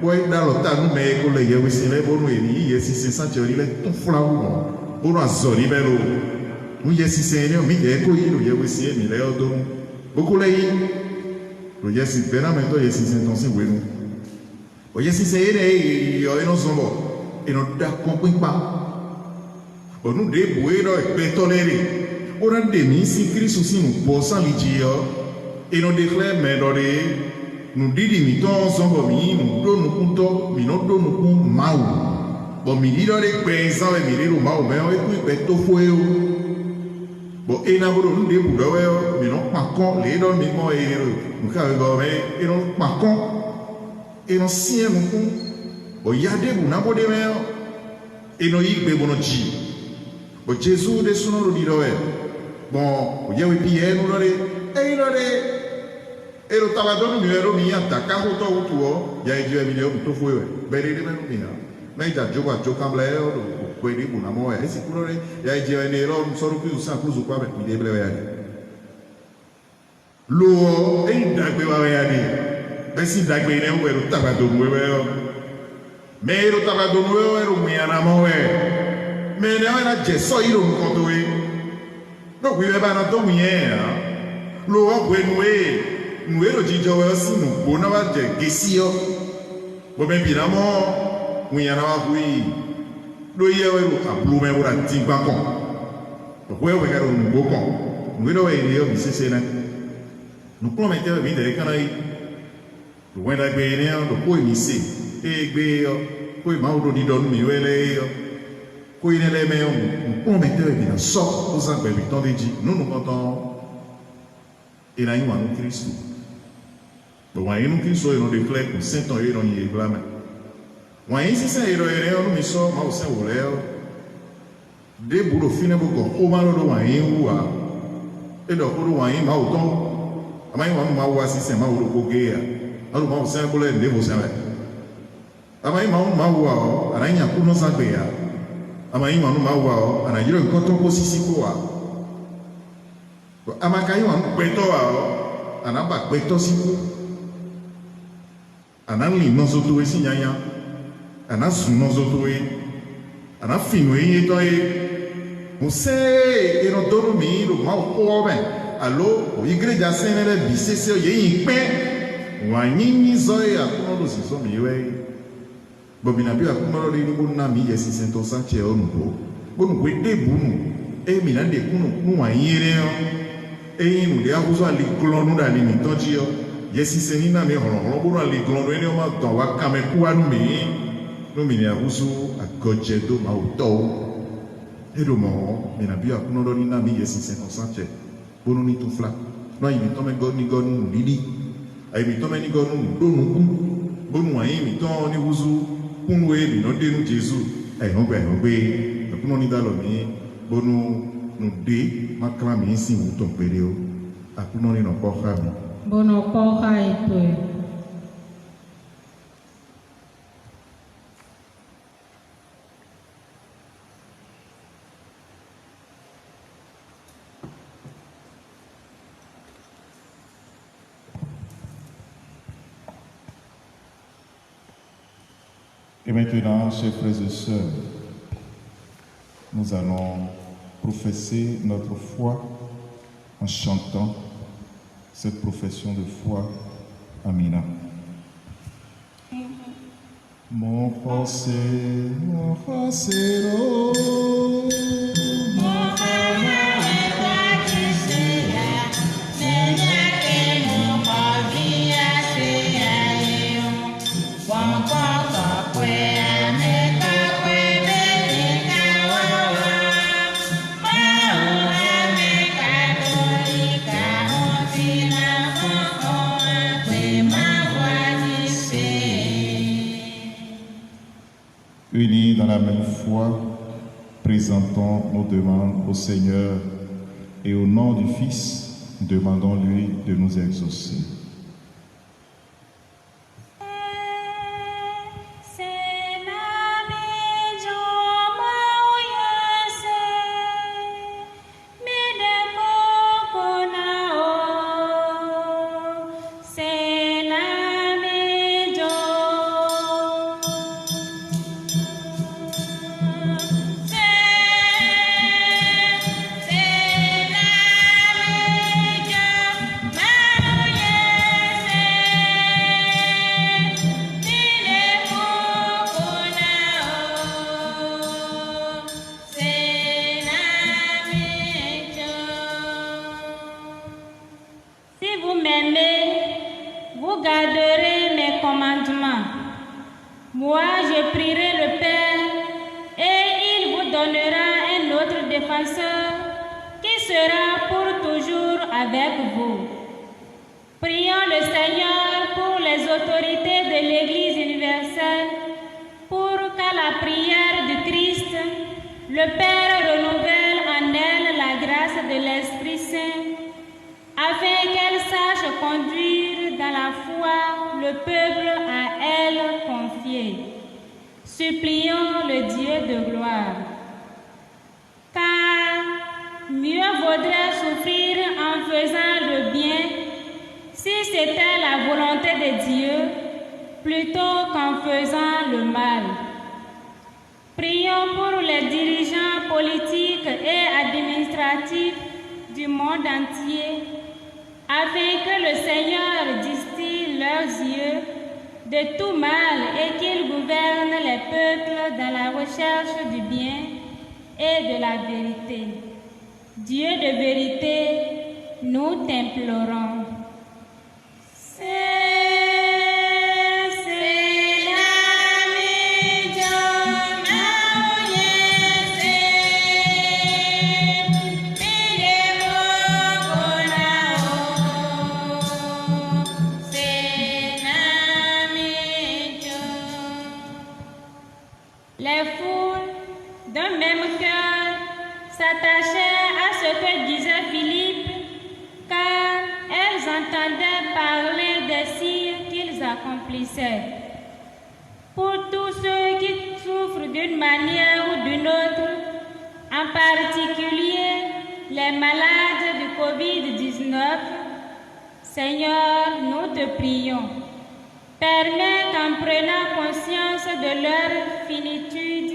boy da lo ta nu me ko le ye we se le bonu e ni ye si se sa ti ori le to fura wo bonu azori be lo mu ye si se ni o mi ye ko yi lo ye we se mi le o do boko le yi lo ye si veramente ye si se ton si we nu oye si se ere yo no sombo e no da compagna onu de buero e petolere ora de mi si Cristo si nu possa ligio e no declare medore nu didi mi ton sombo mi nu do nu punto mi no do nu kun mau bo mi dido de pensa e mi dido mau me o e ku pe to fo e o bo e na bro nu de budo we o mi no pa kon le do mi mo e nu ka go me e no pa kon e non siamo o yade buna bode meo e no igbe bono ji o Gesù de sono lo dirò bon o yawe pie no lo e lo tabadono mi ero mi attacca ho to tuo ya e je mi le to fu bere de meno mina mai da gioca cambleo o quelli buna mo e sicuro ya e je ne lo sono più sa cruzo qua mi deve vedere lo e da que va vedere Besi dagbe ne wo ero tabado nuwe yo. Me ero tabado nuwe ero mi anamo we. Me ne ana jeso iro nkoto we. No kwi be ba na to mi e lo wo gwe nuwe ro jijo we si nu bo na wa je gesi yo. Bo me bi na mo mi ana wa kwi. Lo ye we ro ablu me wo ra tin gba kon. To we we ga ro nu bo kon. Nuwe ro we ni yo bi sese na. Nu ko me te bi de kana yi. When I be there, the boy me say, hey, boy, my old didn't me well, boy, in the mail, on me tell me, so, aux baby, don't they? No, no, et là, il y a un Christ. But when you Christ, you know, the flag, and sent on you on your glamour. When you say, you know, me so, I was saying, well, they would have finished book of Omar, who are, and the whole one in Mauton. I might want my was in Mauto Gea. Alu mau saya boleh devo saya. Amai mau wao, ananya kuno sabea. Amai mau wao, anajiro koto posisi kuwa. Amakai mau beto wao, anaba beto siku. Anali nozo tuwe si nyanya. Anasu nozo tuwe. Anafinwe yetoe. Muse eno dono mi lo mau kuwa ben. Alo, o igreja senere bisese o ye ikpe. Wanyinyi zoe akuno lo siso miwe. Bobina bi akuno lo ni bonna mi yesi sento sanche onubo. bonu wede bunu e mi na de kunu nu wa yire yo e nu de abuzo ali glonu da ni toji yo yesi seni na mi holo bonu ali glonu eni o ma to wa kame ku anu mi ni abuzo agoje do ma o to e do mo mi na bi akuno do ni na mi yesi sen concentre bonu ni to fla no yi mi to me go ni lili ai mi to me ni go nu do nu bonu wa yi mi to ni wuzu kunu e mi no de nu Jesu ai no gbe akuno ni da lo mi bonu nu de makla mi si wu to pere o akuno ni no ko kha mi bono ko kha eto. Et maintenant, chers frères et sœurs, nous allons professer notre foi en chantant cette profession de foi. Amina. Mon José, oh. Unis dans la même foi, présentons nos demandes au Seigneur et au nom du Fils, demandons-lui de nous exaucer. Moi, je prierai le Père et il vous donnera un autre défenseur qui sera pour toujours avec vous. Prions le Seigneur pour les autorités de l'Église universelle, pour qu'à la prière du Christ, le Père renouvelle en elle la grâce de l'Esprit Saint, afin qu'elle sache conduire dans la foi le peuple à elle confié. Supplions le Dieu de gloire. Car mieux vaudrait souffrir en faisant le bien, si c'était la volonté de Dieu, plutôt qu'en faisant le mal. Prions pour les dirigeants politiques et administratifs du monde entier, afin que le Seigneur distille leurs yeux de tout mal et qu'il gouverne les peuples dans la recherche du bien et de la vérité. Dieu de vérité, nous t'implorons. Les foules, d'un même cœur, s'attachaient à ce que disait Philippe, car elles entendaient parler des signes qu'ils accomplissaient. Pour tous ceux qui souffrent d'une manière ou d'une autre, en particulier les malades du Covid-19, Seigneur, nous te prions. Permets qu'en prenant conscience de leur finitude,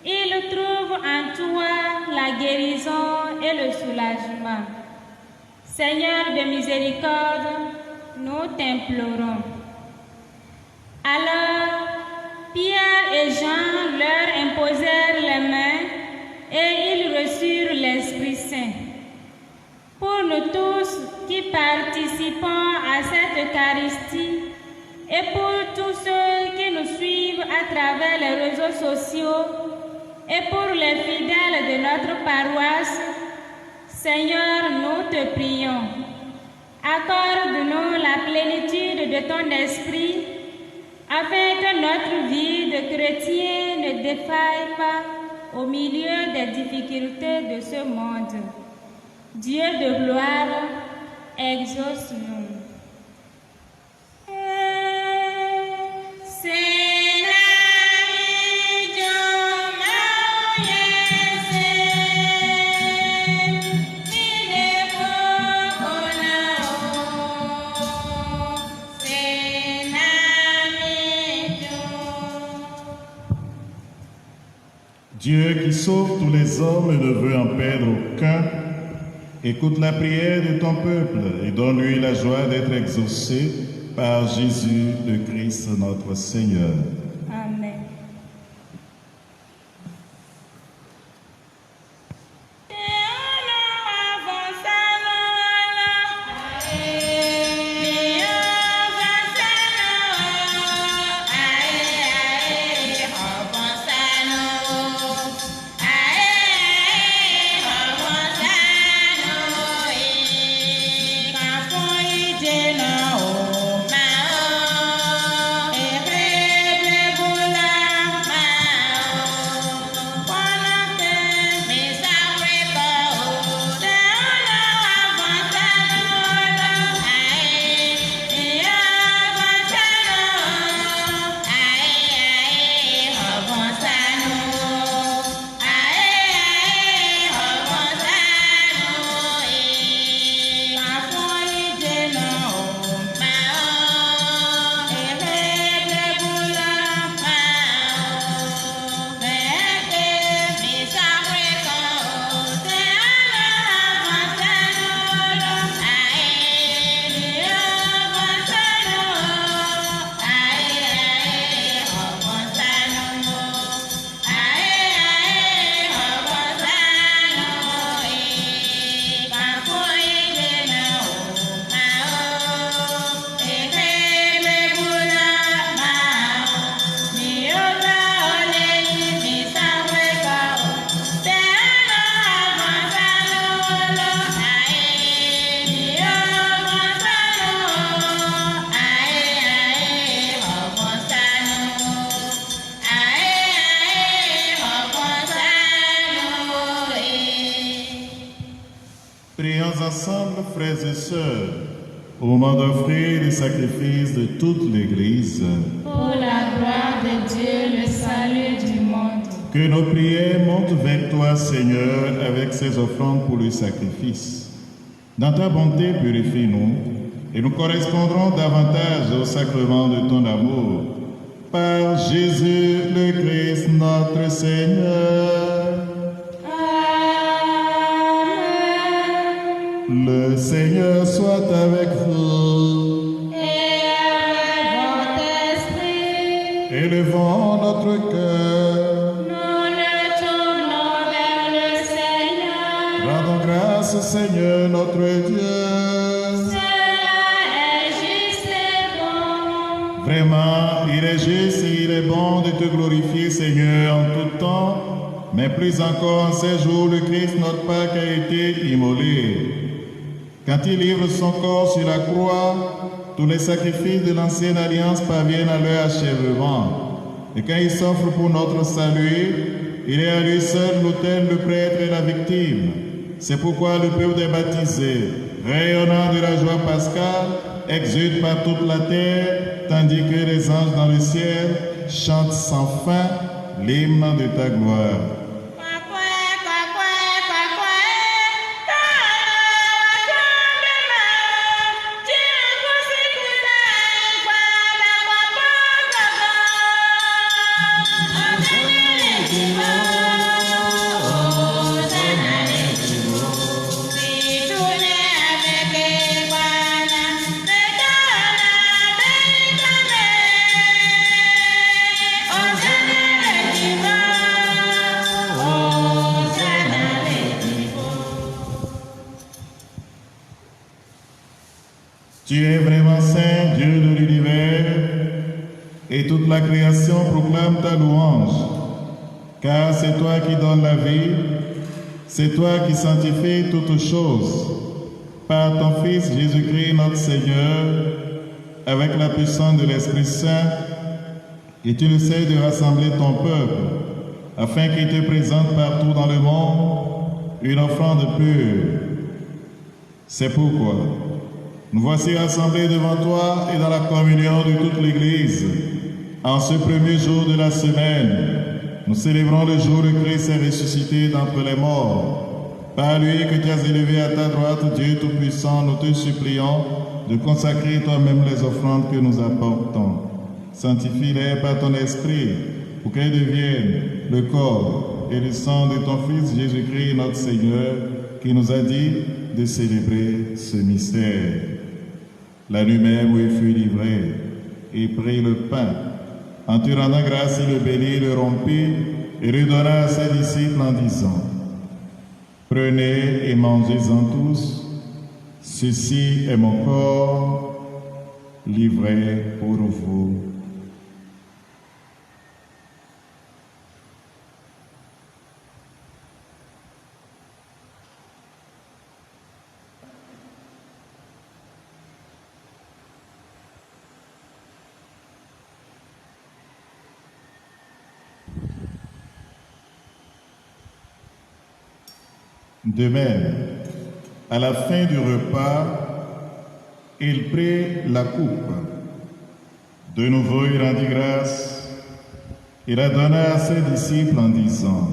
ils trouvent en toi la guérison et le soulagement. Seigneur de miséricorde, nous t'implorons. Alors, Pierre et Jean leur imposèrent les mains et ils reçurent l'Esprit Saint. Pour nous tous qui participons à cette Eucharistie et pour tous ceux qui nous suivent à travers les réseaux sociaux et pour les fidèles de notre paroisse, Seigneur, nous te prions. Accorde-nous la plénitude de ton esprit afin que notre vie de chrétien ne défaille pas au milieu des difficultés de ce monde. Dieu de gloire, exauce-nous. Dieu qui sauve tous les hommes et ne veut en perdre aucun, écoute la prière de ton peuple et donne-lui la joie d'être exaucé par Jésus le Christ notre Seigneur. Amen. Prions ensemble, frères et sœurs, au moment d'offrir les sacrifices de toute l'Église. Pour la gloire de Dieu, le salut du monde. Que nos prières montent vers toi, Seigneur, avec ces offrandes pour le sacrifice. Dans ta bonté, purifie-nous, et nous correspondrons davantage au sacrement de ton amour. Par Jésus le Christ, notre Seigneur. Le Seigneur soit avec vous. Et avec votre esprit, Élevons notre cœur. nous le tournons vers le Seigneur. Rendons grâce au Seigneur notre Dieu. Cela est juste et bon. Vraiment, il est juste et il est bon de te glorifier, Seigneur, en tout temps, mais plus encore en ces jours, le Christ, notre Pâque, a été immolé. Quand il livre son corps sur la croix, tous les sacrifices de l'ancienne alliance parviennent à leur achèvement. Et quand il s'offre pour notre salut, il est à lui seul l'autel, le prêtre et la victime. C'est pourquoi le peuple des baptisés, rayonnant de la joie pascale, exulte par toute la terre, tandis que les anges dans le ciel chantent sans fin l'hymne de ta gloire. Tu es vraiment saint, Dieu de l'univers, et toute la création proclame ta louange, car c'est toi qui donnes la vie, c'est toi qui sanctifies toutes choses, par ton Fils Jésus-Christ notre Seigneur, avec la puissance de l'Esprit Saint, et tu ne sais de rassembler ton peuple, afin qu'il te présente partout dans le monde une offrande pure. C'est pourquoi nous voici rassemblés devant toi et dans la communion de toute l'Église. En ce premier jour de la semaine, nous célébrons le jour où Christ est ressuscité d'entre les morts. Par lui que tu as élevé à ta droite, Dieu Tout-Puissant, nous te supplions de consacrer toi-même les offrandes que nous apportons. Sanctifie-les par ton esprit pour qu'elles deviennent le corps et le sang de ton Fils Jésus-Christ notre Seigneur, qui nous a dit de célébrer ce mystère. La nuit même où il fut livré, il prit le pain. En te rendant grâce, il le bénit, le rompit et le donna à ses disciples en disant: Prenez et mangez-en tous, ceci est mon corps livré pour vous. De même, à la fin du repas, il prit la coupe. De nouveau, il rendit grâce et la donna à ses disciples en disant: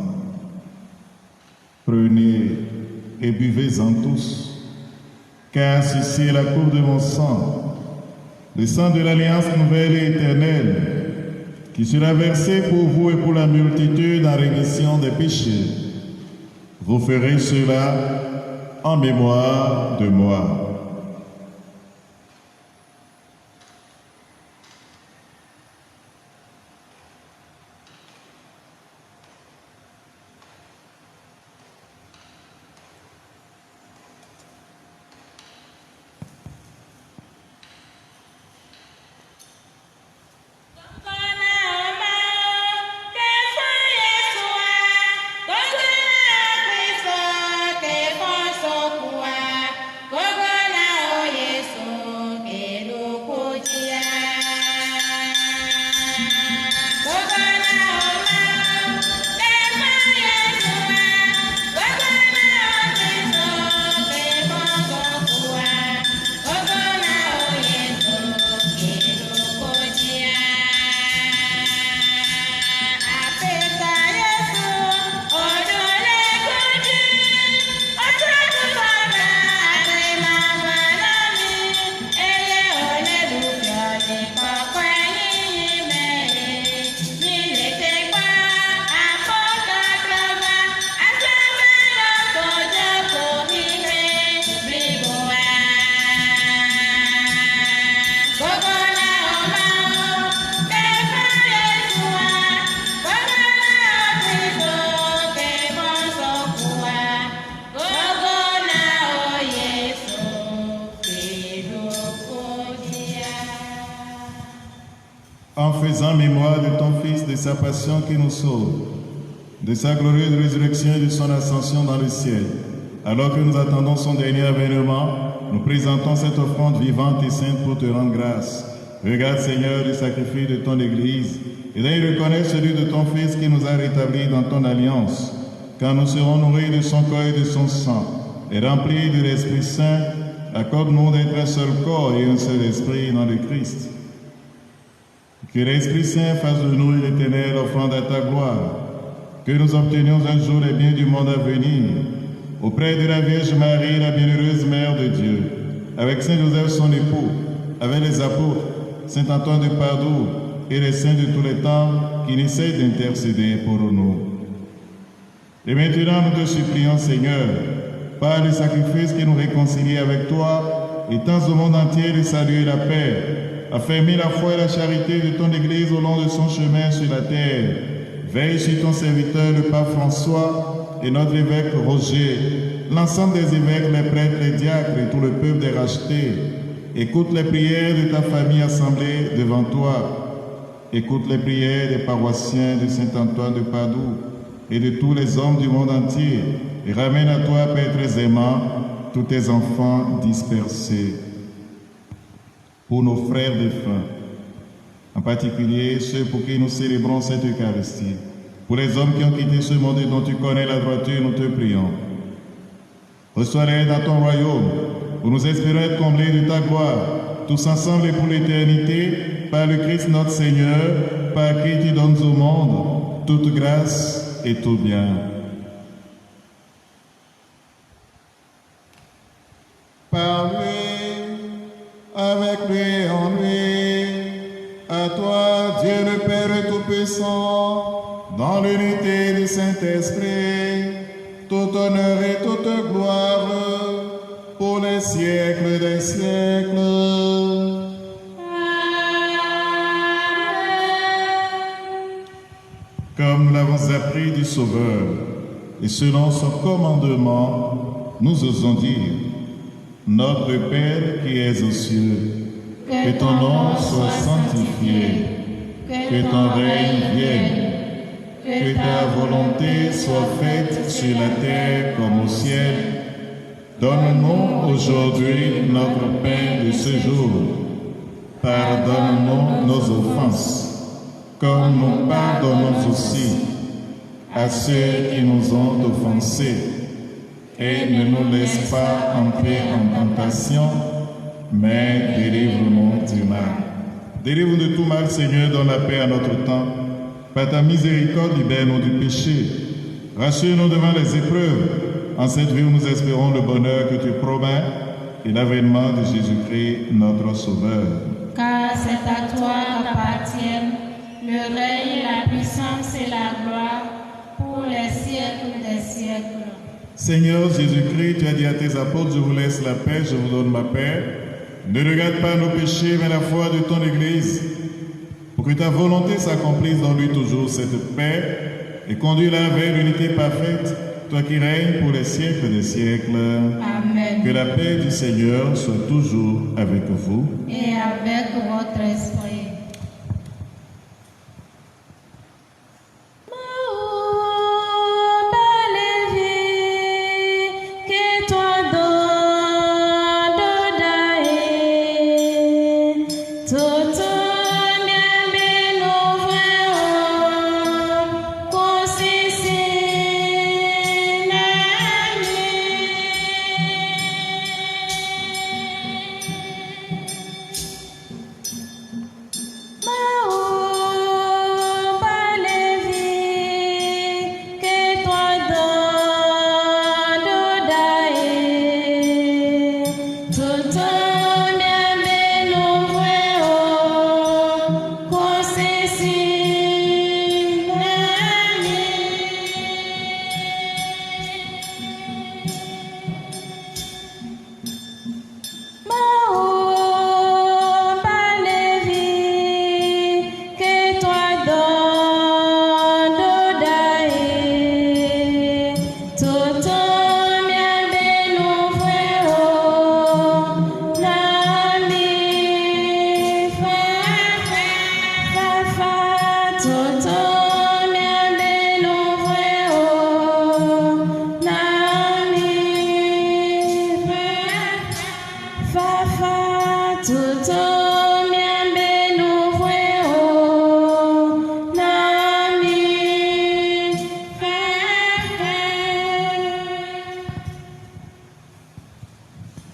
Prenez et buvez-en tous, car ceci est la coupe de mon sang, le sang de l'alliance nouvelle et éternelle, qui sera versé pour vous et pour la multitude en rémission des péchés. Vous ferez cela en mémoire de moi. En faisant mémoire de ton Fils, de sa passion qui nous sauve, de sa glorieuse résurrection et de son ascension dans le ciel, alors que nous attendons son dernier avènement, nous présentons cette offrande vivante et sainte pour te rendre grâce. Regarde, Seigneur, le sacrifice de ton Église, et d'ailleurs reconnaître celui de ton Fils qui nous a rétablis dans ton alliance, car nous serons nourris de son corps et de son sang, et remplis de l'Esprit Saint. Accorde-nous d'être un seul corps et un seul esprit dans le Christ. Que l'Esprit Saint fasse de nous une éternelle offrande à ta gloire, que nous obtenions un jour les biens du monde à venir, auprès de la Vierge Marie, la bienheureuse Mère de Dieu, avec Saint Joseph son époux, avec les apôtres, Saint Antoine de Padoue et les saints de tous les temps qui n'essayent d'intercéder pour nous. Et maintenant nous te supplions, Seigneur, par le sacrifice qui nous réconcilie avec toi, étends au monde entier le salut et la paix, affermis la foi et la charité de ton Église au long de son chemin sur la terre. Veille sur ton serviteur, le pape François, et notre évêque Roger, l'ensemble des évêques, les prêtres, les diacres et tout le peuple des rachetés, écoute les prières de ta famille assemblée devant toi. Écoute les prières des paroissiens de Saint-Antoine de Padoue et de tous les hommes du monde entier. Et ramène à toi, Père très aimant, tous tes enfants dispersés. Pour nos frères défunts, en particulier ceux pour qui nous célébrons cette Eucharistie. Pour les hommes qui ont quitté ce monde et dont tu connais la droiture, nous te prions. Reçois-les dans ton royaume, où nous espérons être comblés de ta gloire, tous ensemble et pour l'éternité, par le Christ notre Seigneur, par qui tu donnes au monde toute grâce et tout bien. Par lui, avec lui et en lui, à toi, Dieu le Père Tout-Puissant, dans l'unité du Saint-Esprit, tout honneur et toute gloire, pour les siècles des siècles. Comme nous l'avons appris du Sauveur, et selon son commandement, nous osons dire: Notre Père qui es aux cieux, que ton nom soit sanctifié, que ton règne vienne, que ta volonté soit faite sur la terre comme au ciel. Donne-nous aujourd'hui notre pain de ce jour. Pardonne-nous nos offenses, comme nous pardonnons aussi à ceux qui nous ont offensés. Et ne nous laisse pas entrer en tentation, mais délivre-nous du mal. Délivre-nous de tout mal, Seigneur, donne la paix à notre temps. Par ta miséricorde, libère-nous du péché. Rassure-nous devant les épreuves. En cette vie où nous espérons le bonheur que tu promets et l'avènement de Jésus-Christ, notre Sauveur. Car c'est à toi qu'appartiennent le règne, la puissance et la gloire pour les siècles des siècles. Seigneur Jésus-Christ, tu as dit à tes apôtres: je vous laisse la paix, je vous donne ma paix. Ne regarde pas nos péchés, mais la foi de ton Église, pour que ta volonté s'accomplisse dans lui toujours cette paix, et conduis-la vers l'unité parfaite, toi qui règnes pour les siècles des siècles. Amen. Que la paix du Seigneur soit toujours avec vous. Et avec votre esprit.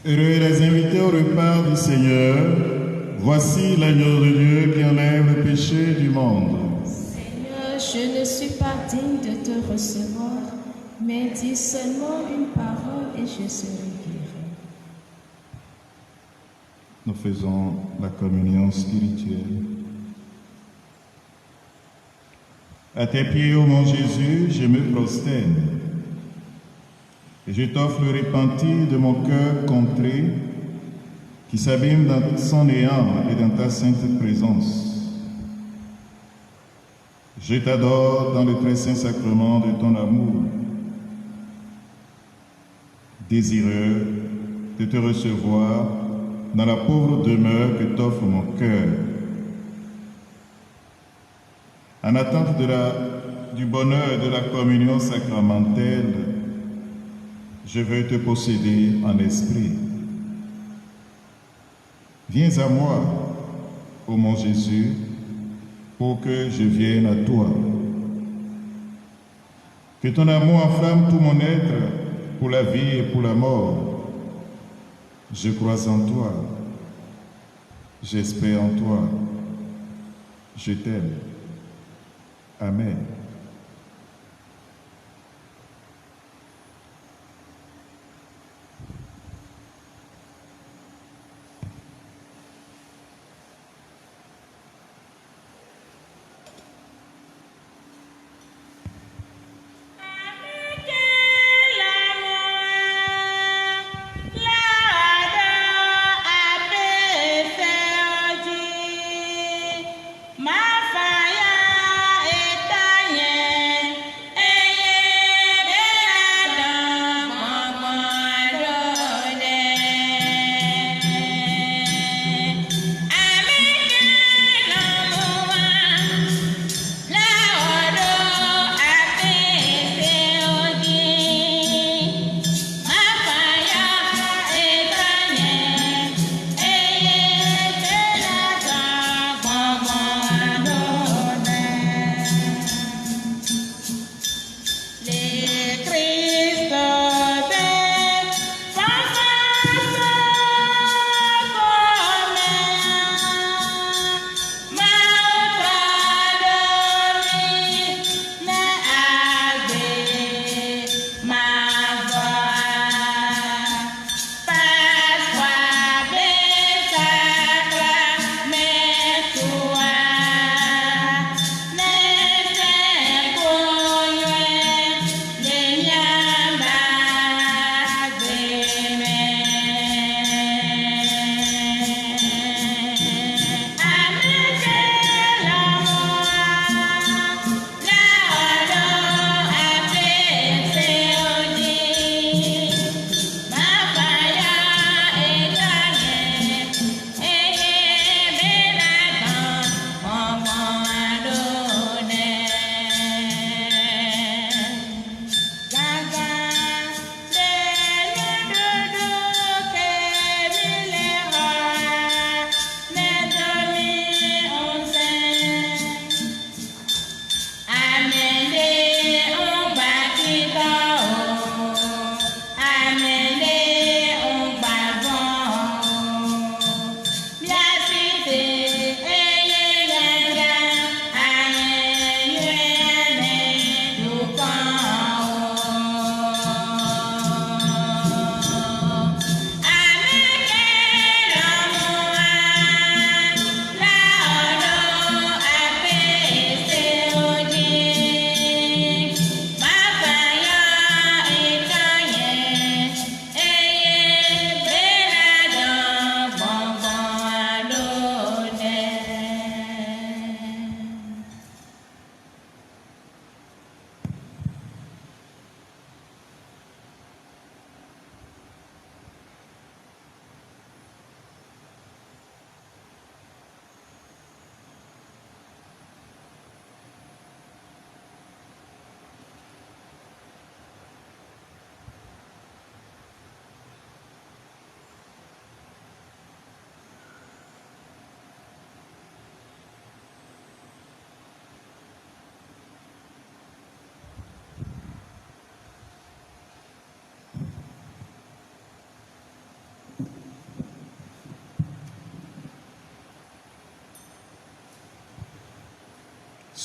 Heureux les invités au repas du Seigneur. Voici l'agneau de Dieu qui enlève le péché du monde. Seigneur, je ne suis pas digne de te recevoir, mais dis seulement une parole et je serai guéri. Nous faisons la communion spirituelle. À tes pieds, ô mon Jésus, je me prosterne. Et je t'offre le repentir de mon cœur contré qui s'abîme dans son néant et dans ta sainte présence. Je t'adore dans le très saint sacrement de ton amour, désireux de te recevoir dans la pauvre demeure que t'offre mon cœur. En attente du bonheur de la communion sacramentelle, je veux te posséder en esprit. Viens à moi, ô mon Jésus, pour que je vienne à toi. Que ton amour enflamme tout mon être pour la vie et pour la mort. Je crois en toi, j'espère en toi, je t'aime. Amen.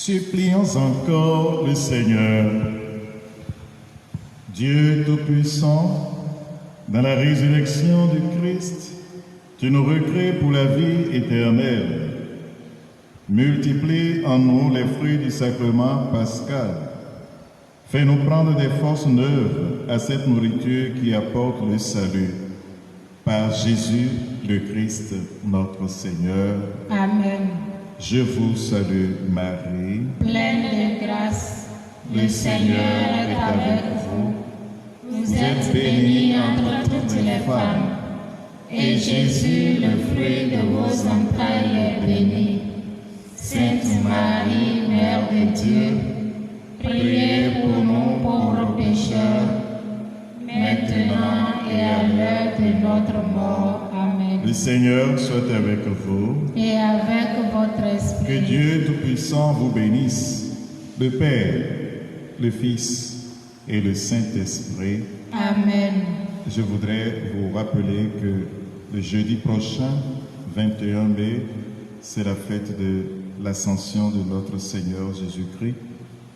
Supplions encore le Seigneur. Dieu Tout-Puissant, dans la résurrection du Christ, tu nous recrées pour la vie éternelle. Multiplie en nous les fruits du sacrement pascal. Fais-nous prendre des forces neuves à cette nourriture qui apporte le salut. Par Jésus le Christ, notre Seigneur. Amen. Je vous salue, Marie, Pleine de grâce, le Seigneur est avec vous. Vous êtes bénie entre toutes les femmes, et Jésus, le fruit de vos entrailles, est béni. Sainte Marie, Mère de Dieu, priez pour nous pauvres pécheurs, maintenant et à l'heure de notre mort. Amen. Le Seigneur soit avec vous. Et avec votre Que esprit. Dieu Tout-Puissant vous bénisse, le Père, le Fils et le Saint-Esprit. Amen. Je voudrais vous rappeler que le jeudi prochain, 21 mai, c'est la fête de l'Ascension de notre Seigneur Jésus-Christ.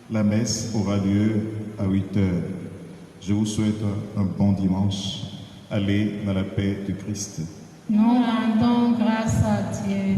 La messe aura lieu à 8 heures. Je vous souhaite un bon dimanche. Allez dans la paix de Christ. Nous rendons grâce à Dieu.